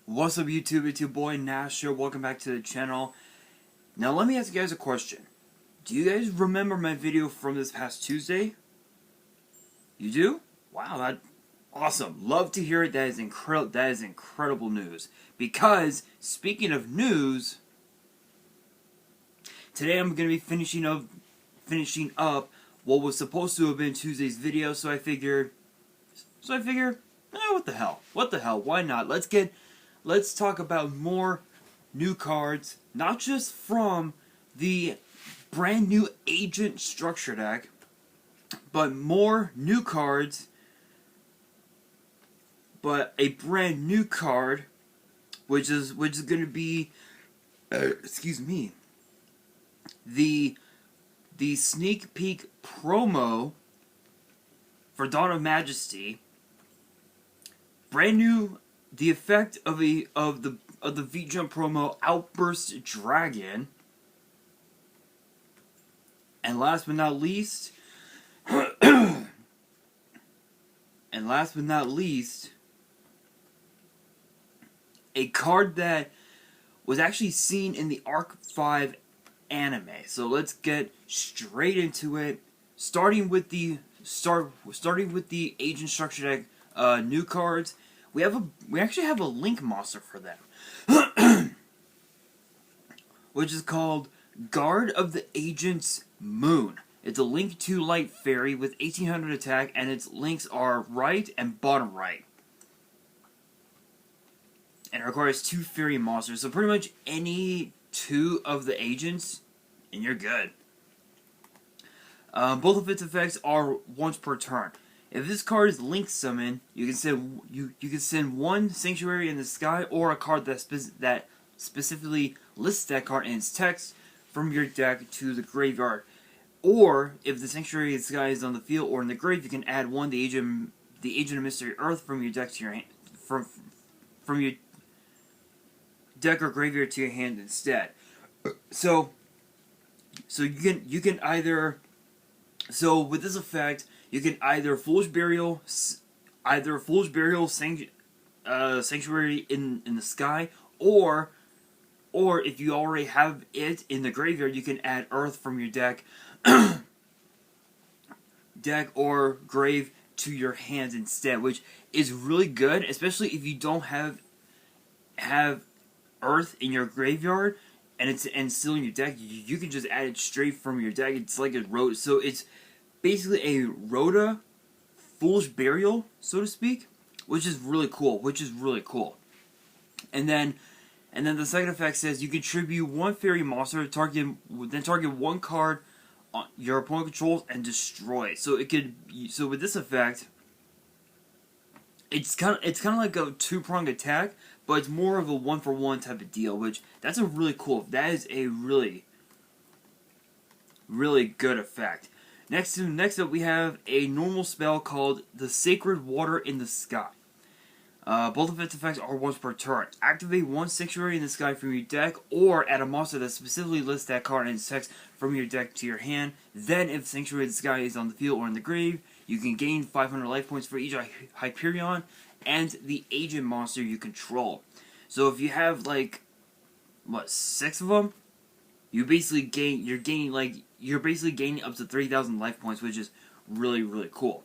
What's up YouTube, it's your boy Nash here, welcome back to the channel. Now let me ask you guys a question. Do you guys remember my video from this past Tuesday? You do? Wow, that's awesome. Love to hear it. That is incredible news. Because, speaking of news, today I'm going to be finishing up what was supposed to have been Tuesday's video, so I figured, what the hell? Why not? Let's talk about more new cards, not just from the brand new Agent Structure deck, but more new cards, but a brand new card, which is going to be, excuse me, the sneak peek promo for Dawn of Majesty. Brand new, the effect of the V-Jump promo, Outburst Dragon. And last but not least, a card that was actually seen in the Arc 5 anime. So let's get straight into it. Starting with the Agent Structure deck new cards. We actually have a Link monster for them, which is called Guard of the Agent's Moon. It's a Link 2 Light Fairy with 1800 attack, and its links are right and bottom right. And it requires 2 fairy monsters, so pretty much any 2 of the agents, and you're good. Both of its effects are once per turn. If this card is Link Summon, you can send one Sanctuary in the Sky, or a card that specifically lists that card in its text from your deck to the graveyard. Or if the Sanctuary in the Sky is on the field or in the grave, you can add one the Agent of Mystery Earth from your deck to your hand, from your deck or graveyard to your hand instead. So you can either, so with this effect, you can either Foolish Burial Sanctuary in the Sky, or if you already have it in the graveyard, you can add Earth from your deck or grave to your hands instead, which is really good, especially if you don't have Earth in your graveyard and it's still in your deck. You can just add it straight from your deck. It's like a Rhoda, so it's basically a Rhoda Foolish Burial, so to speak, which is really cool. And then the second effect says you contribute 1 fairy monster, target one card your opponent controls and destroy it. So with this effect, it's kind of like a 2-pronged attack, but it's more of a 1-for-1 type of deal. Which that's a really cool. That is a really good effect. Next up, we have a normal spell called the Sacred Water in the Sky. Both of its effects are once per turn. Activate 1 Sanctuary in the Sky from your deck, or add a monster that specifically lists that card in its text from your deck to your hand. Then, if Sanctuary in the Sky is on the field or in the grave, you can gain 500 life points for each Hyperion and the agent monster you control. So if you have like 6 of them, you're basically gaining up to 3,000 life points, which is really cool.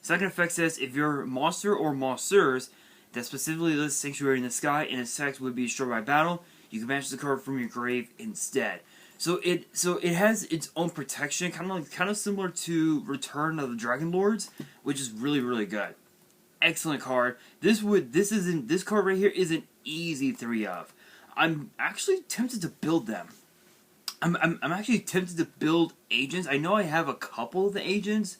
Second effect says if your monster or monsters that specifically lists Sanctuary in the Sky and its text would be destroyed by battle, you can banish the card from your grave instead. So it has its own protection, kind of similar to Return of the Dragon Lords, which is really good. Excellent card. This card right here is an easy 3 of. I'm actually tempted to build them. I'm actually tempted to build agents. I know I have a couple of the agents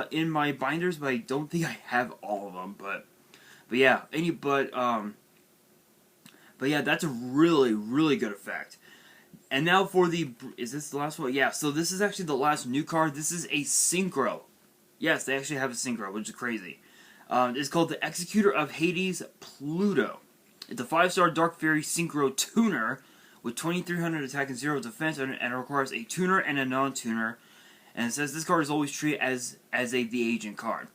in my binders, but I don't think I have all of them. But yeah, that's a really good effect. And now for is this the last one? Yeah. So this is actually the last new card. This is a synchro. Yes, they actually have a synchro, which is crazy. It's called the Executor of Hades Pluto. It's a 5-star Dark Fairy Synchro Tuner with 2300 attack and 0 defense, and it requires a tuner and a non-tuner. And it says this card is always treated as the agent card.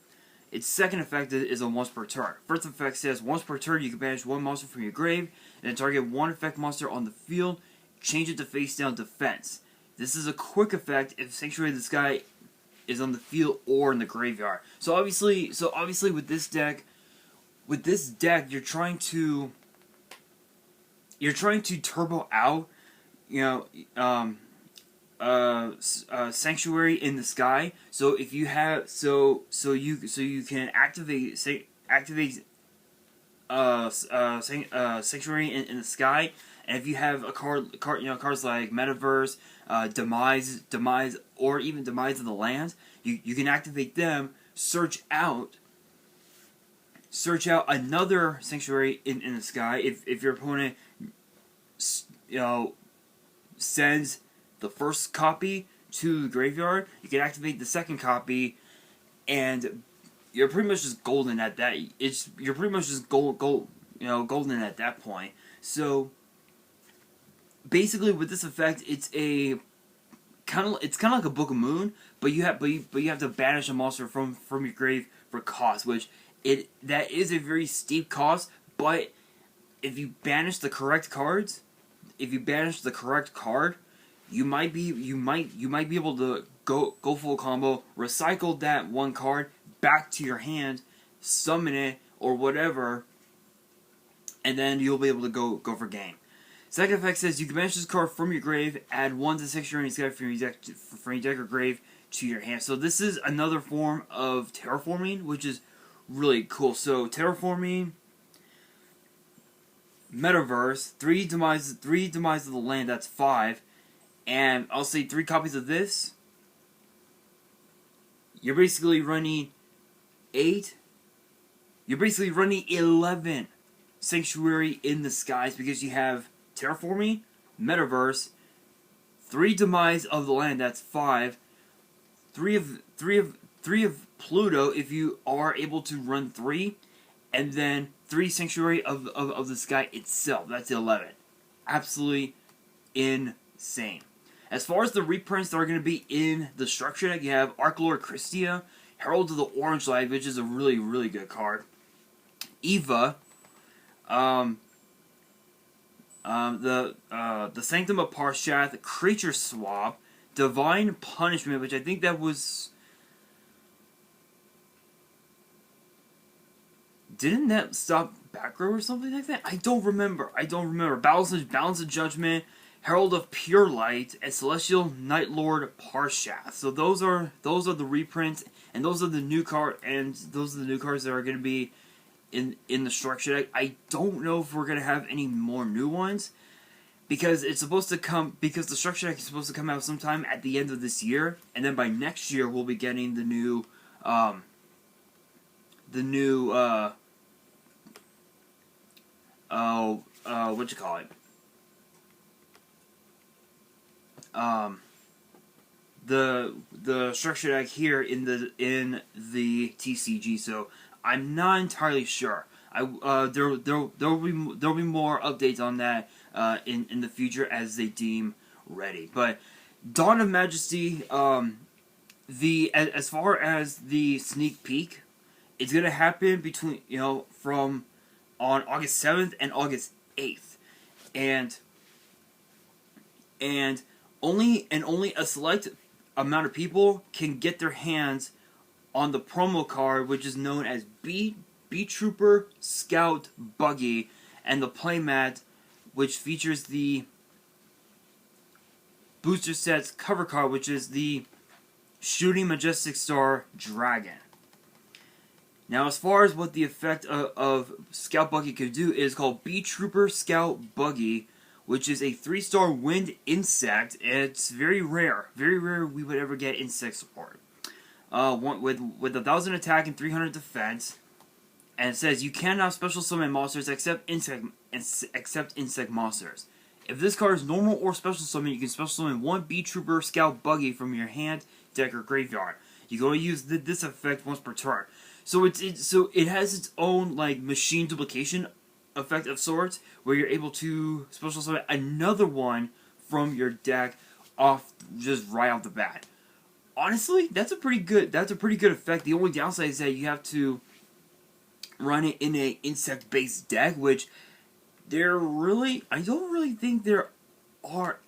Its second effect is a once per turn. First effect says once per turn you can banish one monster from your grave, and then target one effect monster on the field, change it to face down defense. This is a quick effect if Sanctuary of the Sky is on the field or in the graveyard. So obviously with this deck, you're trying to turbo out, Sanctuary in the Sky. So if you have so you can activate Sanctuary in the Sky, and if you have a cards like Metaverse, Demise, or even Demise of the Land, you can activate them. Search out another Sanctuary in the Sky. If your opponent sends the first copy to the graveyard, you can activate the second copy, and you're pretty much just golden at that. You're pretty much just golden at that point. So basically, with this effect, it's kind of like a Book of Moon, but you have to banish a monster from your grave for cost, which that is a very steep cost. But if you banish the correct cards, if you banish the correct card, you might be able to go full combo, recycle that one card back to your hand, summon it or whatever, and then you'll be able to go for game. Second effect says you can banish this card from your grave, add 1 to 6 your sky from your deck or grave to your hand. So this is another form of terraforming, which is really cool. So terraforming, Metaverse, 3 demise of the land, that's 5. And I'll say 3 copies of this. You're basically running 8. You're basically running 11 Sanctuary in the Skies, because you have Terraforming, Metaverse, 3 Demise of the Land, that's 5. 3 of Pluto if you are able to run 3, and then 3 Sanctuary of the Sky itself, that's 11. Absolutely insane. As far as the reprints that are going to be in the structure deck, you have Archlord Christia, Herald of the Orange Light, which is a really, really good card. Eva, the Sanctum of Parshath, Creature Swap, Divine Punishment, which I think that was... Didn't that stop back row or something like that? I don't remember. Balance of Judgment, Herald of Pure Light, and Celestial Night Lord Parshath. So those are the reprints, and those are the new cards that are going to be in the structure deck. I don't know if we're going to have any more new ones, because it's supposed to come, because the structure deck is supposed to come out sometime at the end of this year, and then by next year we'll be getting the new what you call it? The structure deck here in the TCG. So I'm not entirely sure. There'll be more updates on that in the future as they deem ready. But Dawn of Majesty, as far as the sneak peek, it's gonna happen between from on August 7th and August 8th, and only a select amount of people can get their hands on the promo card, which is known as B Trooper Scout Buggy, and the playmat, which features the booster set's cover card, which is the Shooting Majestic Star Dragon. Now, as far as what the effect of Scout Buggy could do, is called B Trooper Scout Buggy, which is a 3-star wind insect. It's very rare we would ever get insect support. With 1,000 attack and 300 defense, and it says you cannot special summon monsters except insect monsters. If this card is normal or special summon, you can special summon 1 B Trooper Scout Buggy from your hand, deck, or graveyard. You can only use this effect once per turn. So it has its own like machine duplication effect of sorts, where you're able to special summon another one from your deck just right off the bat. honestly, that's a pretty good effect. The only downside is that you have to run it in a insect-based deck, which I don't really think there are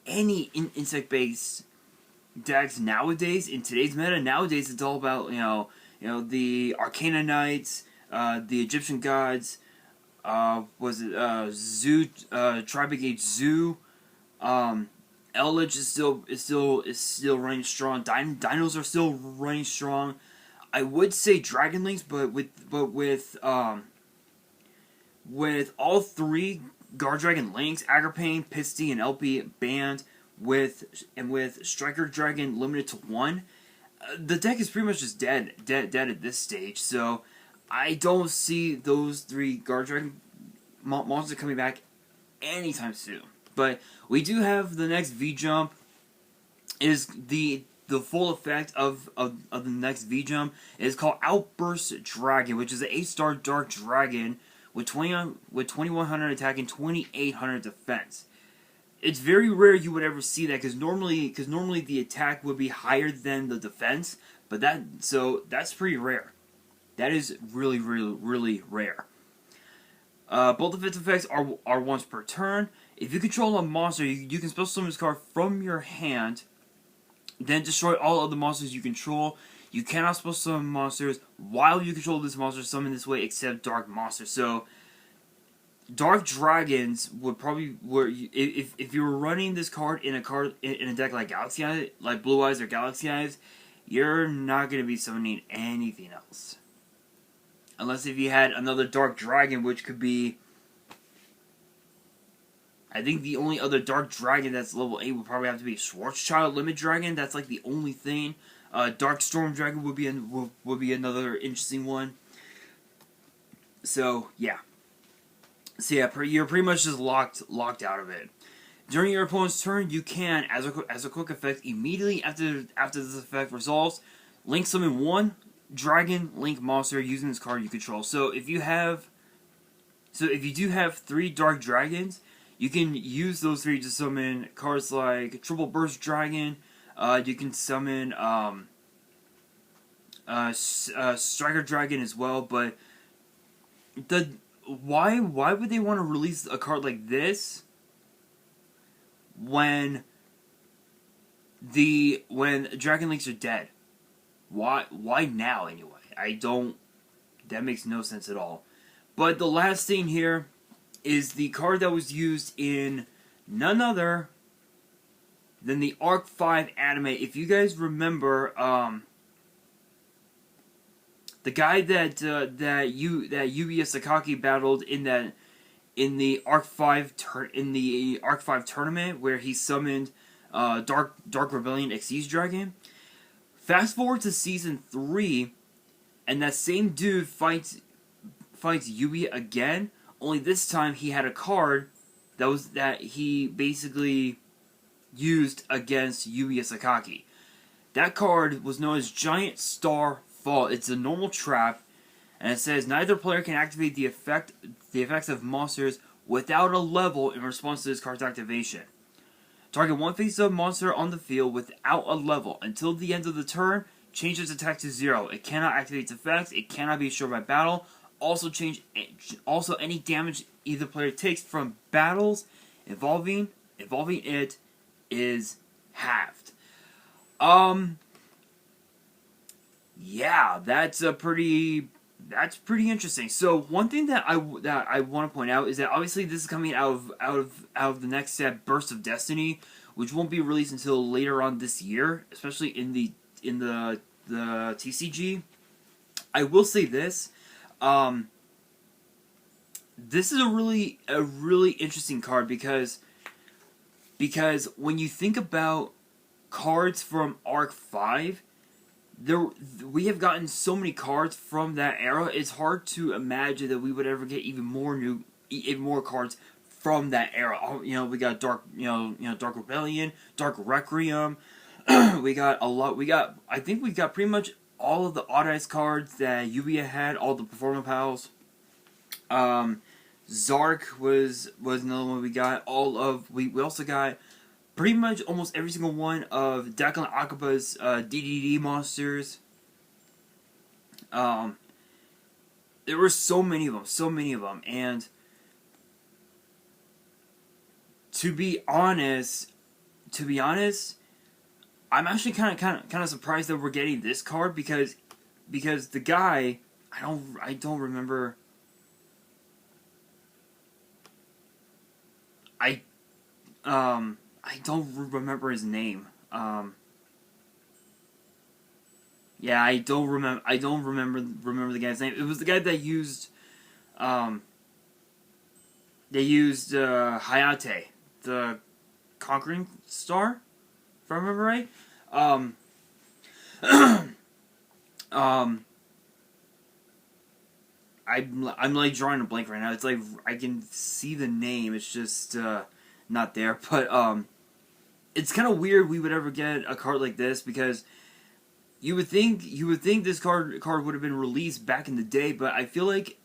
any insect-based decks nowadays in today's meta. Nowadays, it's all about the Arcana Knights, the Egyptian gods. Zoo? Tri-Brigade Zoo. Eldritch is still running strong. Dinos are still running strong. I would say Dragon Links, but with all three Guard Dragon Links, Agripane, Pisty, and LP banned, with Striker Dragon limited to 1, the deck is pretty much just dead at this stage. So I don't see those 3 Guard Dragon monsters coming back anytime soon. But we do have the next V jump. Is the full effect of the next V jump is called Outburst Dragon, which is an 8-star Dark Dragon with 2100 attack and 2800 defense. It's very rare you would ever see that, because normally the attack would be higher than the defense, but that's pretty rare. That is really rare. Both of its effects are once per turn. If you control a monster, you can special summon this card from your hand, then destroy all of the monsters you control. You cannot special summon monsters while you control this monster summoned this way, except dark monsters. So Dark Dragons would probably if you were running this card in a deck like Galaxy Eyes, like Blue Eyes or Galaxy Eyes, you're not going to be summoning anything else. Unless if you had another Dark Dragon, which could be, I think the only other Dark Dragon that's level 8 would probably have to be Schwarzschild Limit Dragon. That's like the only thing. Dark Storm Dragon would be another interesting one. So yeah. So yeah, you're pretty much just locked out of it. During your opponent's turn, you can, as a quick effect, immediately after this effect resolves, link summon 1 Dragon Link monster using this card you control. So if you do have 3 Dark Dragons, you can use those 3 to summon cards like Triple Burst Dragon. You can summon Striker Dragon as well. But why would they want to release a card like this when Dragon Links are dead? Why now anyway? That makes no sense at all. But the last thing here is the card that was used in none other than the Arc 5 anime. If you guys remember, the guy that Yu-Gi-Oh Sakaki battled in the Arc 5 tournament, where he summoned Dark Rebellion Xyz Dragon. Fast forward to season 3, and that same dude fights Yu-Gi again. Only this time he had a card that he basically used against Yu-Gi Sakaki. That card was known as Giant Star Fall. It's a normal trap, and it says neither player can activate the effects of monsters without a level in response to this card's activation. Target one face-up monster on the field without a level until the end of the turn. Change its attack to 0. It cannot activate its effects. It cannot be destroyed by battle. Also any damage either player takes from battles involving it is halved. Yeah, that's pretty interesting. So one thing that I want to point out is that obviously this is coming out of the next set, Burst of Destiny, which won't be released until later on this year, especially in the TCG. I will say this. This is a really interesting card because when you think about cards from Arc 5, we have gotten so many cards from that era. It's hard to imagine that we would ever get even more cards from that era. We got Dark Rebellion, Dark Requiem. I think we got pretty much all of the Odd Eyes cards that Yu-Gi-Oh had, all the Performance Pals. Zark was another one we got. We also got pretty much almost every single one of Daikon Akaba's DDD monsters. There were so many of them, and to be honest, I'm actually kind of surprised that we're getting this card because the guy, I don't remember. I don't remember his name. Yeah, I don't remember the guy's name. It was the guy that used Hayate, the Conquering Star, if I remember right. I'm like drawing a blank right now. It's like I can see the name. It's just not there. But it's kind of weird we would ever get a card like this because you would think this card would have been released back in the day. But I feel like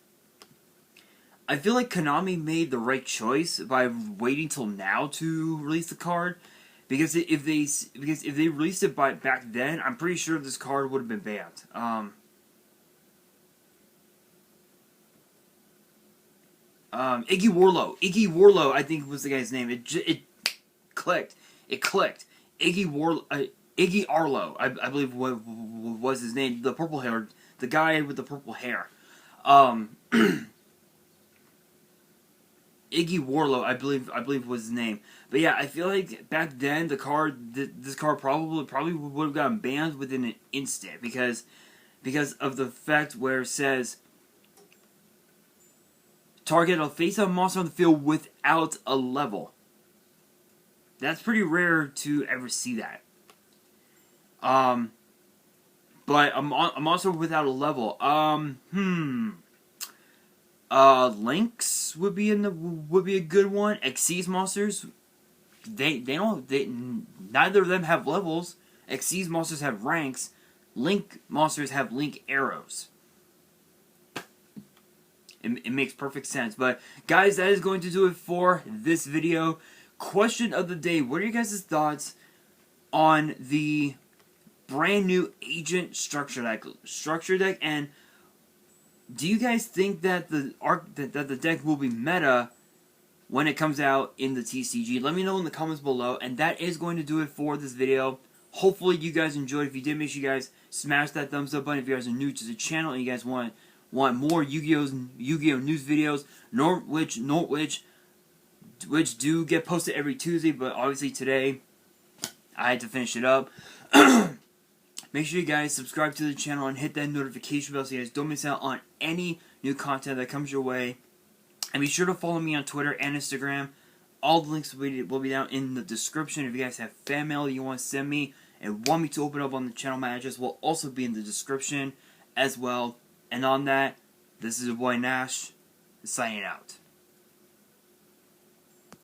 Konami made the right choice by waiting till now to release the card. Because if they released it back then, I'm pretty sure this card would have been banned. Iggy Warlow, I think was the guy's name. It clicked. Iggy Arlo, I believe was his name. The purple hair, the guy with the purple hair. Iggy Warlow, I believe was his name. But yeah, I feel like back then this card probably would have gotten banned within an instant because of the fact where it says target a face-up monster on the field without a level. That's pretty rare to ever see that. But a monster without a level. Lynx would be a good one. Xyz monsters, neither of them have levels. Xyz monsters have ranks. Link monsters have link arrows. It makes perfect sense. But guys, that is going to do it for this video. Question of the day: what are your guys' thoughts on the brand new Agent structure deck? And do you guys think that the deck will be meta when it comes out in the TCG? Let me know in the comments below. And that is going to do it for this video. Hopefully you guys enjoyed. If you did, make sure you guys smash that thumbs up button. If you guys are new to the channel and you guys want more Yu-Gi-Oh news videos, which do get posted every Tuesday, but obviously today I had to finish it up. Make sure you guys subscribe to the channel and hit that notification bell so you guys don't miss out on any new content that comes your way. And be sure to follow me on Twitter and Instagram. All the links will be down in the description. If you guys have fan mail you want to send me and want me to open up on the channel, my address will also be in the description as well. And on that, this is your boy Nash, signing out.